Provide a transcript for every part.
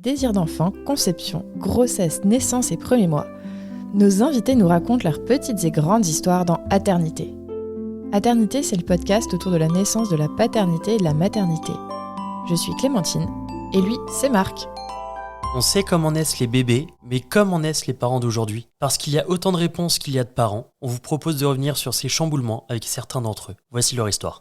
Désir d'enfant, conception, grossesse, naissance et premiers mois, nos invités nous racontent leurs petites et grandes histoires dans Aternité. Aternité, c'est le podcast autour de la naissance, de la paternité et de la maternité. Je suis Clémentine, et lui, c'est Marc. On sait comment naissent les bébés, mais comment naissent les parents d'aujourd'hui ? Parce qu'il y a autant de réponses qu'il y a de parents, on vous propose de revenir sur ces chamboulements avec certains d'entre eux. Voici leur histoire.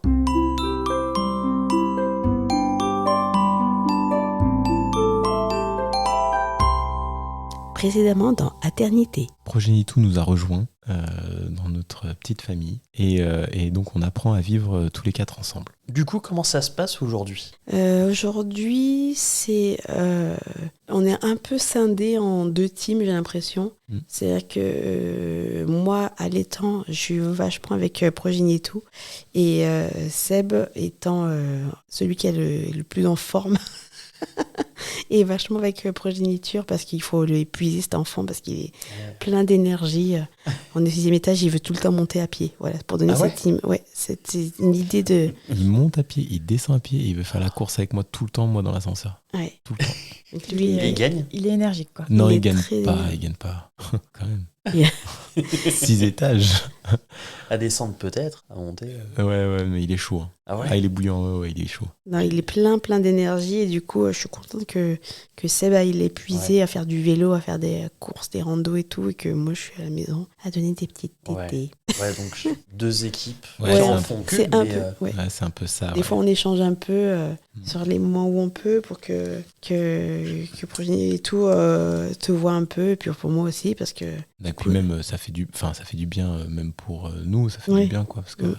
Précédemment dans Aternité. Progenitou nous a rejoints dans notre petite famille et donc on apprend à vivre tous les quatre ensemble. Du coup, comment ça se passe aujourd'hui ? Aujourd'hui, on est un peu scindés en deux teams, j'ai l'impression. C'est-à-dire que moi, allaitant, je suis vachement avec Progenitou et Seb étant celui qui est le plus en forme. Et vachement avec progéniture parce qu'il faut l'épuiser cet enfant parce qu'il est plein d'énergie. On est au 6e étage, il veut tout le temps monter à pied. Voilà, pour donner cette team. Ouais, c'est une idée de... Il monte à pied, il descend à pied et il veut faire la course avec moi tout le temps, moi dans l'ascenseur. Ouais. Tout le temps. Donc lui, il gagne ? Il est énergique, quoi. Non, il gagne pas. Quand même. 6 étages. À descendre peut-être, à monter. Ouais, mais il est chaud. Hein. Ah ouais ? Il est bouillant, ouais, il est chaud. Non, il est plein d'énergie et du coup, je suis contente que Seb aille l'épuiser à faire du vélo, à faire des courses, des randos et tout, et que moi, je suis à la maison à donner des petites tétées. Ouais, donc 2 équipes Ouais, qui en font qu'une. C'est un mais, peu, ouais. Ouais, c'est un peu ça. Des fois, on échange un peu sur les moments où on peut pour que Progénie et tout te voit un peu, et puis pour moi aussi, parce que... Et puis même, ça fait du bien, même pour nous, ça fait du bien, quoi, parce que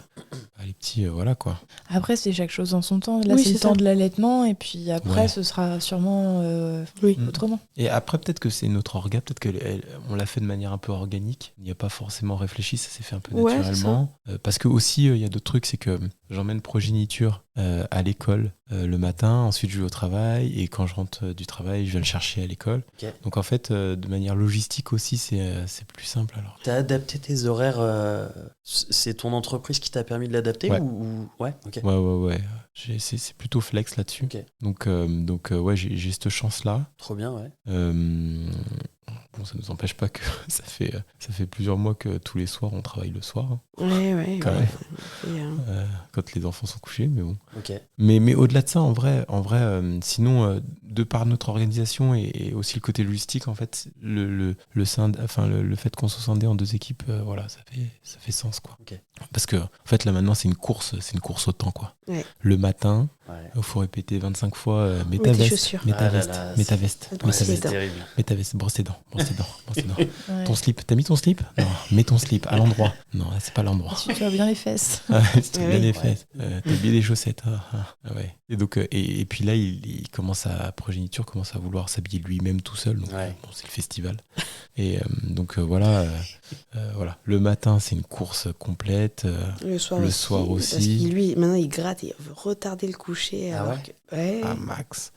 les petits, voilà, quoi. Après, c'est chaque chose en son temps. Là, Oui, c'est le c'est temps ça. de l'allaitement, et puis après, Ouais. ce sera sûrement autrement. Et après, peut-être que c'est notre orga, peut-être qu'on l'a fait de manière un peu organique. Il n'y a pas forcément réfléchi, ça s'est fait un peu Ouais, naturellement. Parce que aussi, il y a d'autres trucs, c'est que j'emmène progéniture à l'école le matin, ensuite je vais au travail, et quand je rentre du travail, je viens le chercher à l'école. Ok. Donc en fait, de manière logistique aussi, c'est plus simple alors. T'as adapté tes horaires, c'est ton entreprise qui t'a permis de l'adapter Ouais. ou... Ouais, ok. Ouais. C'est plutôt flex là-dessus. Ok. Donc ouais, j'ai cette chance-là. Trop bien, ouais. Bon, ça ne nous empêche pas que ça fait plusieurs mois que tous les soirs, on travaille le soir. Hein, Ouais. quand même. Et, quand les enfants sont couchés, mais bon. Ok. Mais au-delà de ça, en vrai, sinon, de par notre organisation et aussi le côté logistique, en fait, le fait qu'on soit scindé en 2 équipes, voilà, ça fait sens, quoi. Ok. Parce que, en fait, là maintenant, c'est une course au temps, quoi. Ouais. Le matin, Ouais. il faut répéter 25 fois, mets Mets ta tes veste, chaussures. mets ta Ah là veste, là, mets ta c'est- veste, Ouais, mets ta c'est veste, terrible. mets ta veste, brosse tes dents. Ouais. Ton slip, t'as mis ton slip ? Non, mets ton slip à l'endroit. Non, là, c'est pas l'endroit. Ensuite, tu as bien les fesses. Si t'as Ouais, bien oui. les fesses, t'as bien les chaussettes. Ouais. Et donc, et puis là, il commence progéniture commence à vouloir s'habiller lui-même tout seul. Donc, Ouais. bon, c'est le festival. Et donc voilà. Le matin, c'est une course complète. Le soir Le aussi. soir Parce aussi. que lui, maintenant, il gratte, il veut retarder le coucher. Ah alors ouais que... Ouais. À max.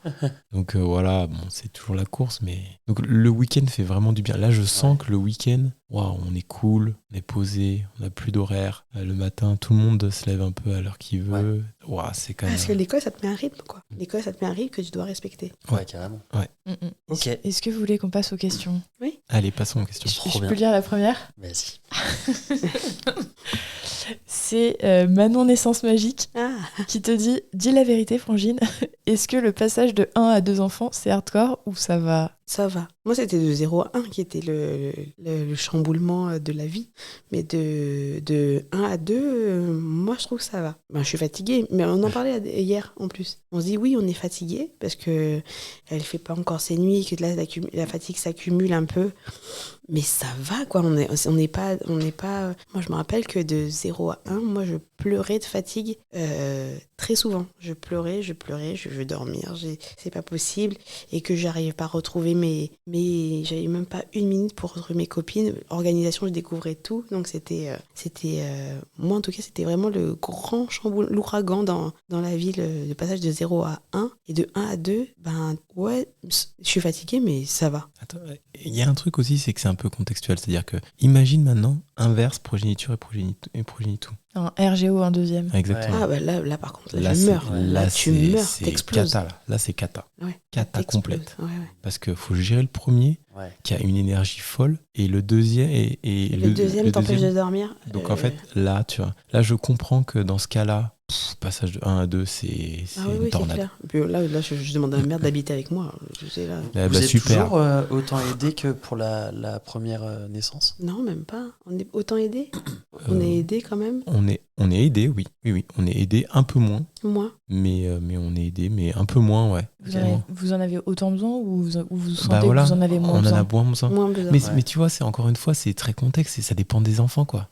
Donc voilà, bon, c'est toujours la course, mais donc le week-end fait vraiment du bien. Là, je sens que le week-end, waouh, on est cool, on est posé, on n'a plus d'horaire. Le matin, tout le monde se lève un peu à l'heure qu'il veut. Waouh, c'est quand même. Parce que l'école, ça te met un rythme, quoi. L'école, ça te met un rythme que tu dois respecter. Ouais, carrément. Ok. Est-ce que vous voulez qu'on passe aux questions ? Allez, passons aux questions. Trop Je bien. peux lire la première ? Vas-y. C'est Manon Naissance Magique Ah, qui te dit « Dis la vérité, Frangine, est-ce que le passage de 1 à 2 enfants, c'est hardcore ou ça va ?» ça va. Moi, c'était de 0 à 1 qui était le chamboulement de la vie. Mais de 1 à 2, moi, je trouve que ça va. Ben, je suis fatiguée. Mais on en parlait hier, en plus. On se dit, oui, on est fatigué parce que elle fait pas encore ses nuits, que là, la fatigue s'accumule un peu. Mais ça va, quoi. On n'est pas... Moi, je me rappelle que de 0 à 1, moi, je pleurais de fatigue très souvent. Je pleurais, je veux dormir, c'est pas possible. Et que j'arrivais pas à retrouver j'avais même pas 1 minute pour retrouver mes copines. Organisation, je découvrais tout. Donc, moi, en tout cas, c'était vraiment le grand l'ouragan dans la vie, le passage de 0 à 1. Et de 1 à 2, ben, ouais, je suis fatiguée, mais ça va. Attends, il y a un truc aussi, c'est que c'est un peu contextuel. C'est-à-dire que, imagine maintenant, inverse progéniture et progénitou. Un RGO en deuxième. Exactement. Ah, bah là par contre, Là, je meurs. Là, tu meurs, c'est t'exploses. cata, là. Là, c'est cata. Ouais, Cata t'exploses. complète. Ouais. Parce qu'il faut gérer le premier, Ouais. qui a une énergie folle, et le deuxième... Et Le deuxième t'empêche de dormir. Donc en fait, là, tu vois, là, je comprends que dans ce cas-là, passage de 1 à 2, c'est Ah une oui, c'est tornade. clair. Puis là je demande à ma mère d'habiter avec moi. Je sais, là. Eh Vous ben, êtes super. toujours autant aidé que pour la première naissance? Non, même pas. On est autant aidé. On est aidé quand même. On est aidé, oui. Oui. On est aidé un peu moins, Moi. mais on est aidé, mais un peu moins, ouais. Vous en avez autant besoin ou vous sentez Bah que voilà, vous en avez moins on en besoin? a moins besoin. Moins besoin. Mais tu vois, c'est encore une fois, c'est très contexte et ça dépend des enfants, quoi.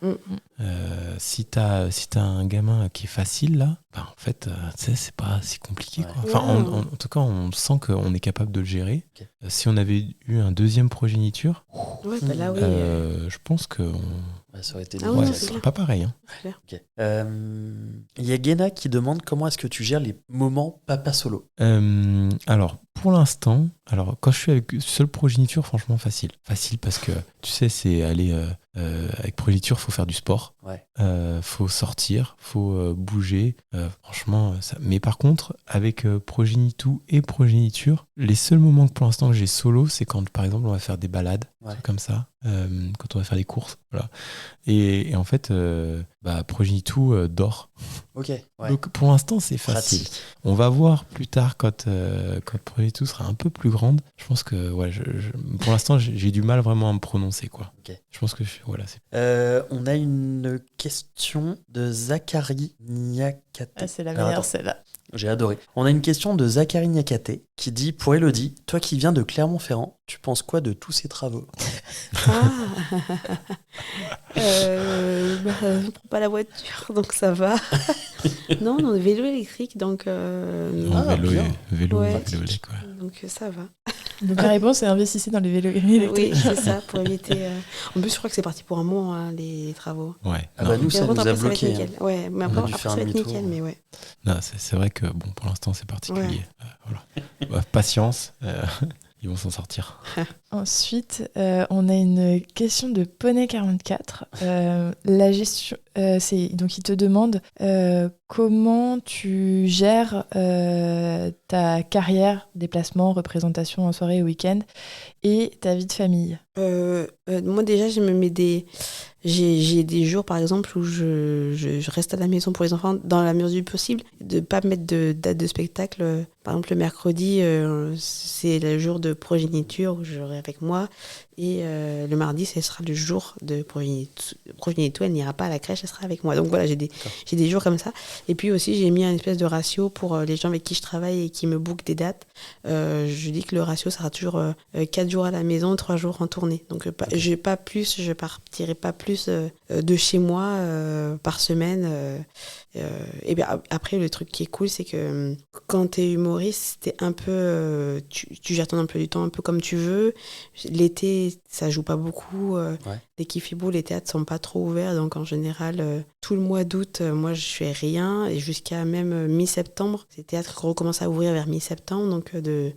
Si t'as un gamin qui est facile, là, bah, en fait, tu sais, c'est pas si compliqué, quoi. Enfin, Ouais. en tout cas, on sent qu'on est capable de le gérer. Ok. Si on avait eu un deuxième progéniture, Ouais, bah là, oui. je pense que Ça aurait été Ah limite. oui, ouais, c'est ce serait clair. pas pareil. Hein. C'est clair. Ok. Il y a Guéna qui demande comment est-ce que tu gères les moments papa solo. Alors, pour l'instant, quand je suis avec seule progéniture, franchement, facile. Facile parce que, tu sais, c'est aller... avec progéniture, faut faire du sport. Ouais. Faut sortir, faut bouger. Franchement, ça... Mais par contre, avec progénitou et progéniture, les seuls moments que pour l'instant que j'ai solo, c'est quand, par exemple, on va faire des balades, Ouais. comme ça, quand on va faire des courses. Voilà. Et en fait, progénitou dort. Ok. Ouais. Donc pour l'instant, c'est facile. Pratique. On va voir plus tard quand progénitou sera un peu plus grande. Je pense que, ouais, pour l'instant, j'ai du mal vraiment à me prononcer, quoi. Ok. Je pense que, voilà, c'est... On a une question de Zachary Niakate. Ah, c'est la Alors, meilleure, attends. celle-là. J'ai adoré. On a une question de Zachary Niakate qui dit pour Elodie, toi qui viens de Clermont-Ferrand, tu penses quoi de tous ces travaux? Ah je prends pas la voiture, donc ça va. Non, on a vélo électrique, donc Ah, bien. vélo Ouais. électrique, ouais. donc ça va. Donc la réponse, c'est investissez dans les vélos électriques. Oui, c'est ça, pour éviter... En plus, je crois que c'est parti pour un moment, hein, les travaux. Ouais. Ah Non, bah nous, Mais ça après, nous a ça va être bloqué. nickel. Ouais, mais On a après, dû après faire ça va un être demi-tour. nickel, mais ouais. non, c'est vrai que, bon, pour l'instant, c'est particulier. Ouais. Voilà. Patience, ils vont s'en sortir. Ensuite, on a une question de Poney44. La gestion, donc il te demande comment tu gères ta carrière, déplacement, représentation en soirée et week-end, et ta vie de famille. Moi, déjà, je me mets j'ai des jours, par exemple, où je reste à la maison pour les enfants dans la mesure du possible, de pas mettre de date de spectacle. Par exemple, le mercredi, c'est le jour de progéniture où j'aurai avec moi. Et le mardi, ce sera le jour de progéniture. Elle n'ira pas à la crèche, elle sera avec moi. Donc voilà, j'ai des jours comme ça. Et puis aussi, j'ai mis un espèce de ratio pour les gens avec qui je travaille et qui me bookent des dates. Je dis que le ratio sera toujours 4 jours à la maison, 3 jours en tournée. Donc je partirai pas plus de chez moi par semaine. Et bien après, le truc qui est cool, c'est que quand t'es humoriste, t'es un peu, tu gères ton emploi du temps un peu comme tu veux. L'été, ça joue pas beaucoup. Dès qu'il fait beau, les théâtres sont pas trop ouverts. Donc en général, tout le mois d'août, moi je fais rien. Et jusqu'à même mi-septembre, les théâtres recommencent à ouvrir vers mi-septembre. Donc de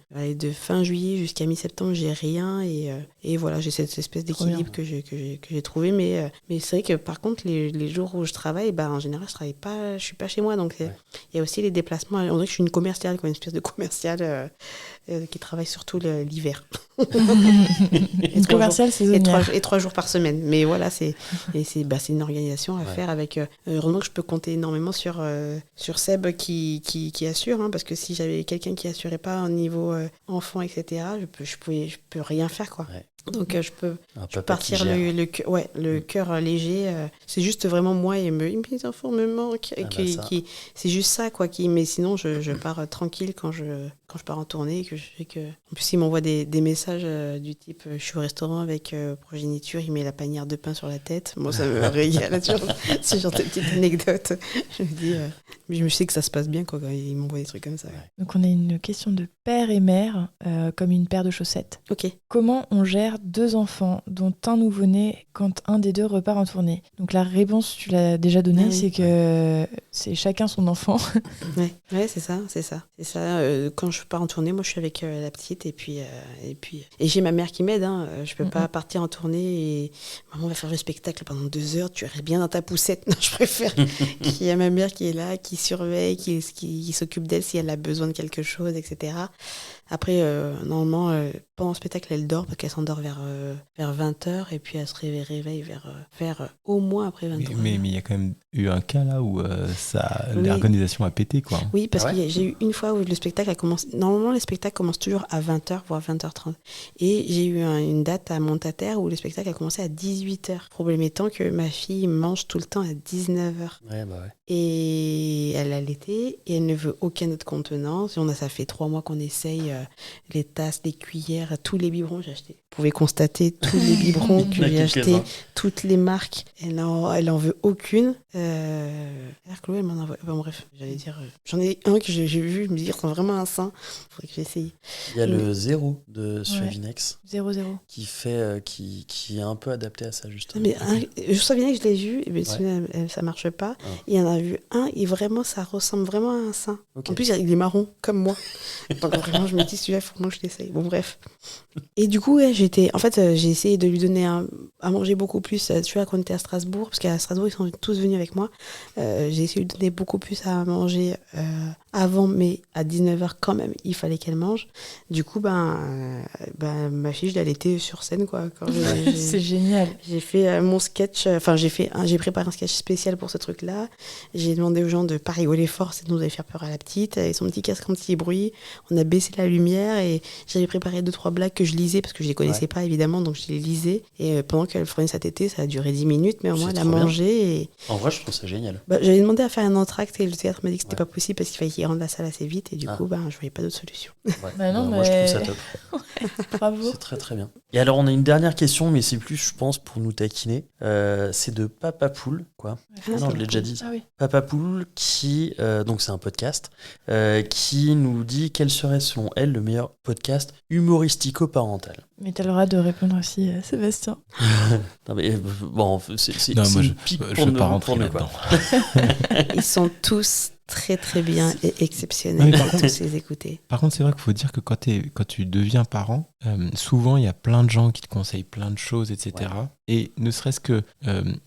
fin juillet jusqu'à mi-septembre, j'ai rien. Et voilà, j'ai cette espèce d'équilibre que j'ai trouvé. Mais c'est vrai que par contre, les jours où je travaille, en général, je suis pas chez moi. Donc il y a aussi les déplacements. On dirait que je suis une commerciale, une espèce de commerciale qui travaille surtout l'hiver. Une commerciale saisonnière. Et 3 jours par semaine. Mais voilà, c'est une organisation à faire avec... heureusement que je peux compter énormément sur Seb qui assure, hein, parce que si j'avais quelqu'un qui assurait pas au niveau enfant, etc., je peux rien faire, quoi. Ouais. Donc je peux partir le cœur léger. C'est juste vraiment moi et mes enfants me manquent. C'est juste ça, quoi. Mais sinon, je pars tranquille quand je pars en tournée. Que je sais que... En plus, il m'envoie des messages du type je suis au restaurant avec progéniture, il met la panière de pain sur la tête. Moi, ça me régale. Ce genre de petite anecdote. Je me dis Mais je sais que ça se passe bien quand ils m'envoient des trucs comme ça. Ouais. Donc on a une question de père et mère, comme une paire de chaussettes. Ok. Comment on gère 2 enfants, dont un nouveau-né, quand un des 2 repart en tournée? Donc la réponse, tu l'as déjà donnée, Ah oui. c'est que c'est chacun son enfant. Ouais, c'est ça. Quand je pars en tournée, moi je suis avec la petite et j'ai ma mère qui m'aide. Hein. Je peux pas partir en tournée et maman va faire le spectacle pendant 2 heures. Tu restes bien dans ta poussette. Non, je préfère qu'il y ait ma mère qui est là, qui surveille, qui s'occupe d'elle si elle a besoin de quelque chose, etc. Après, normalement, pendant le spectacle, elle dort parce qu'elle s'endort vers 20h et puis elle se réveille vers au moins après 23h. Mais il y a quand même eu un cas là où l'organisation a pété, quoi. Oui, parce que j'ai eu une fois où le spectacle a commencé. Normalement, les spectacles commencent toujours à 20h, voire 20h30. Et j'ai eu une date à Montataire où le spectacle a commencé à 18h. Problème étant que ma fille mange tout le temps à 19h. Ouais. Et elle a allaité et elle ne veut aucun autre contenant. Ça fait 3 mois qu'on essaye les tasses, les cuillères, tous les biberons j'ai acheté. Vous pouvez constater tous les biberons que j'ai achetés, toutes les marques. Elle en veut aucune. Chloé, elle m'en envoie. Bon, bref, j'allais dire. J'en ai un que j'ai vu, je me dis, il ressemble vraiment à un sein. Il faudrait que j'essaye. Il y a le 0 de Suavinex 0-0. qui est un peu adapté à ça, justement. Mais Suavinex, je l'ai vu, mais ça marche pas. Ah. Il y en a vu un, et vraiment, ça ressemble vraiment à un sein. Okay. En plus, il est marron, comme moi. Donc vraiment, je me dis, celui-là, il faut que je l'essaye. Bon, bref. Et du coup, j'ai essayé de lui donner à manger beaucoup plus. Tu vois, quand on était à Strasbourg, parce qu'à Strasbourg, ils sont tous venus avec moi. J'ai essayé de lui donner beaucoup plus à manger avant, mais à 19h quand même, il fallait qu'elle mange. Du coup, ma fille, je l'ai allaitée sur scène, quoi. C'est génial. J'ai fait mon sketch, j'ai préparé un sketch spécial pour ce truc-là. J'ai demandé aux gens de pas rigoler fort, sinon vous allez faire peur à la petite. Et son petit casque anti-bruit, on a baissé la lumière et j'avais préparé 2-3 blagues que je lisais parce que je les connaissais pas évidemment, donc je les lisais. Et pendant qu'elle prenait sa tétée, ça a duré 10 minutes, mais au moins elle a mangé. Et... En vrai, je trouve ça génial. J'avais demandé à faire un entracte et le théâtre m'a dit que c'était pas possible parce qu'il fallait qu'il rende la salle assez vite et du coup, je voyais pas d'autre solution. Ouais. Moi, je trouve ça top. Bravo. C'est très très bien. Et alors, on a une dernière question, mais c'est plus, je pense, pour nous taquiner. C'est de Papa Poule, quoi. Non, je l'ai déjà dit. Ah oui. Papa Poule, qui, donc c'est un podcast, qui nous dit quel serait selon elle le meilleur podcast humoristico-parental. Mais t'as le droit de répondre aussi, Sébastien. Non, mais bon, c'est moi, une pique pour je nous, pas rentrer pour nous, quoi. là-dedans. Ils sont tous très très bien et exceptionnels. Non, Pour tous les écouter. Par contre, c'est vrai qu'il faut dire que quand tu deviens parent, souvent il y a plein de gens qui te conseillent plein de choses, etc. Ouais. Et ne serait-ce que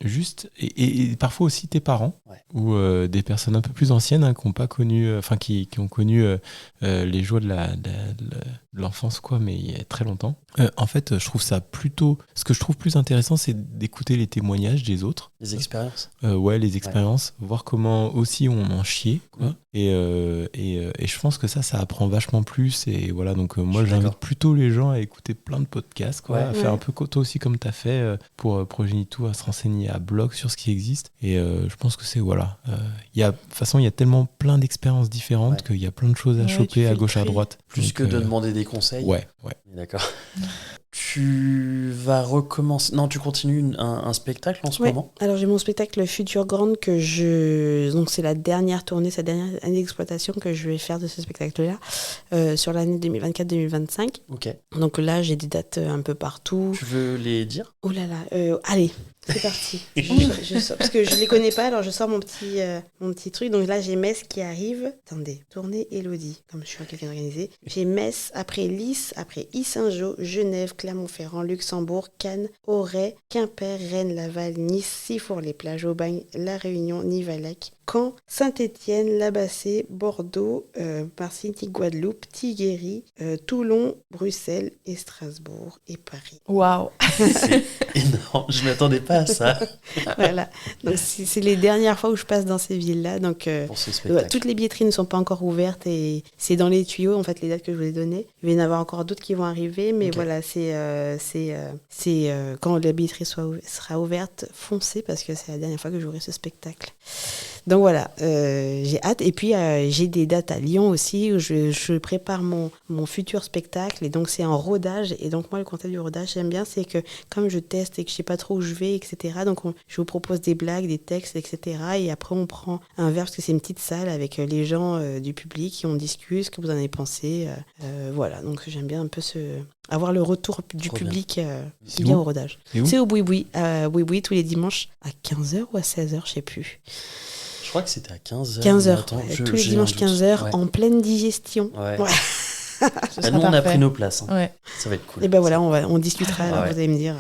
juste, et parfois aussi tes parents, ou des personnes un peu plus anciennes qui n'ont pas connu, qui ont connu les joies de l'enfance, quoi, mais il y a très longtemps. En fait, je trouve ça plutôt. Ce que je trouve plus intéressant, c'est d'écouter les témoignages des autres. Les expériences. Les expériences, voir comment aussi on en chiait, quoi. Et je pense que ça apprend vachement plus. Et voilà, donc moi j'invite plutôt les gens à écouter plein de podcasts, quoi, à faire un peu toi aussi comme tu as fait pour Progenitou, à se renseigner à bloc sur ce qui existe. Et je pense que c'est voilà. De toute façon, il y a tellement plein d'expériences différentes qu'il y a plein de choses à choper à gauche, à droite. Plus donc, que de demander des conseils. Ouais. D'accord. Tu vas recommencer. Non, tu continues un spectacle en ce moment. Alors j'ai mon spectacle Future Grande donc c'est la dernière tournée, sa dernière année d'exploitation que je vais faire de ce spectacle-là sur l'année 2024-2025. Ok. Donc là j'ai des dates un peu partout. Tu veux les dire ? Oh là là, allez. C'est parti. je sors, parce que je les connais pas, alors je sors mon petit truc. Donc là, j'ai Metz qui arrive. Attendez, tournée Élodie, comme je suis quelqu'un organisé. J'ai Metz, après Lys, après Yssingeaux, Genève, Clermont-Ferrand, Luxembourg, Cannes, Auray, Quimper, Rennes, Laval, Nice, Sifour-les-Plages, Aubagne, La Réunion, Nivalac, Caen, Saint-Étienne, Labassé, Bordeaux, Marseille, Guadeloupe, Tiguéry, Toulon, Bruxelles et Strasbourg et Paris. Waouh. C'est énorme, je m'attendais pas à ça. Voilà, donc c'est les dernières fois où je passe dans ces villes-là. Donc pour ce spectacle. Toutes les billetteries ne sont pas encore ouvertes et c'est dans les tuyaux en fait les dates que je vous ai données. Il va y en avoir encore d'autres qui vont arriver, mais voilà, c'est quand la billetterie sera ouverte, foncez parce que c'est la dernière fois que j'aurai ce spectacle. Donc voilà, j'ai hâte. Et puis j'ai des dates à Lyon aussi où je prépare mon futur spectacle. Et donc c'est en rodage. Et donc moi, le concept du rodage, j'aime bien, c'est que comme je teste et que je sais pas trop où je vais, etc. Donc je vous propose des blagues, des textes, etc. Et après on prend un verre parce que c'est une petite salle avec les gens du public et on discute ce que vous en avez pensé. Voilà, donc j'aime bien un peu avoir le retour du Trop public C'est bien où au rodage. C'est où C'est au Boui-Boui, Boui-Boui tous les dimanches à 15h ou à 16h, je sais plus. Je crois que c'était à 15h. 15h, tous les dimanches 15h, Ouais. en pleine digestion. Ouais. Ouais. Ce Bah, sera nous, on a parfait. pris nos places. Hein. Ouais. Ça va être cool. Et ben voilà, on discutera, alors Ouais. vous allez me dire,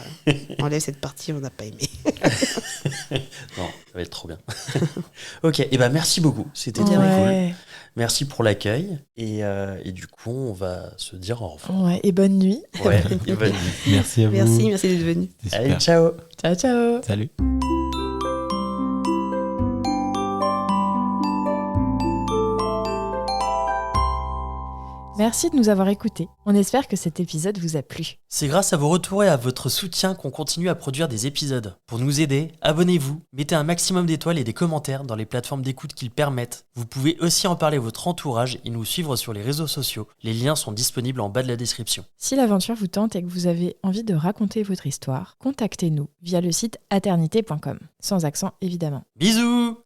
enlève cette partie, on n'a pas aimé. Non, ça va être trop bien. Ok, et ben merci beaucoup. C'était très cool. Ouais. Merci pour l'accueil. Et du coup, on va se dire au revoir. Ouais. Et bonne nuit. Ouais, et bonne nuit. Merci à vous. Merci d'être venu. C'était Allez, super. ciao. Ciao, ciao. Salut. Merci de nous avoir écoutés. On espère que cet épisode vous a plu. C'est grâce à vos retours et à votre soutien qu'on continue à produire des épisodes. Pour nous aider, abonnez-vous, mettez un maximum d'étoiles et des commentaires dans les plateformes d'écoute qu'ils permettent. Vous pouvez aussi en parler à votre entourage et nous suivre sur les réseaux sociaux. Les liens sont disponibles en bas de la description. Si l'aventure vous tente et que vous avez envie de raconter votre histoire, contactez-nous via le site aternité.com. Sans accent évidemment. Bisous!